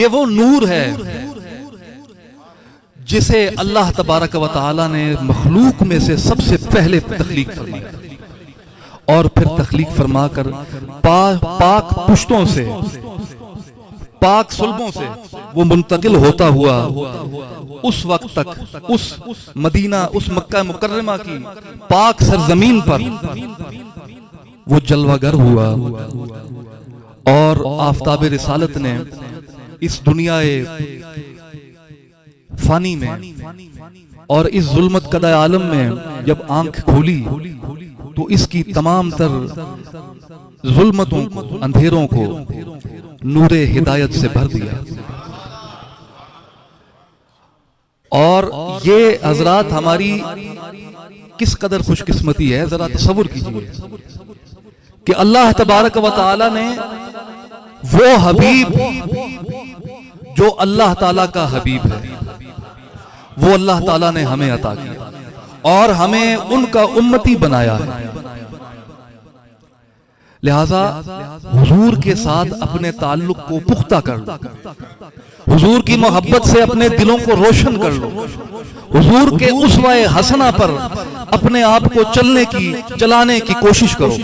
ये वो नूर है जिसे अल्लाह तबारक व तआला ने मखलूक में से सबसे पहले तख्लीक फरमाया और फिर तख्लीक फरमाकर पाक पुश्तों से, पाक सुल्बों से वो मुंतकिल होता हुआ उस वक्त तक उस मदीना, उस मक्का मुकर्रमा की पाक सरजमीन पर वो जलवागर हुआ और आफताब रिसालत ने इस दुनियाए फानी में और इस जुल्मत कदा आलम में जब आंख खोली तो इसकी तमाम तर जुल्मतों को, अंधेरों को नूरे हिदायत से भर दिया। और ये हजरात हमारी किस कदर खुशकिस्मती है, जरा तसव्वुर कीजिए कि अल्लाह तबारक व तआला ने वो हबीब जो अल्लाह ताला का हबीब है वो अल्लाह ताला ने हमें अता किया और हमें उनका उम्मती बनाया है। लिहाजा हुजूर के साथ अपने ताल्लुक को पुख्ता कर लो, हुजूर की मोहब्बत से अपने दिलों को रोशन कर लो, हुजूर के उसवाए हसना पर अपने आप को चलाने की कोशिश करो।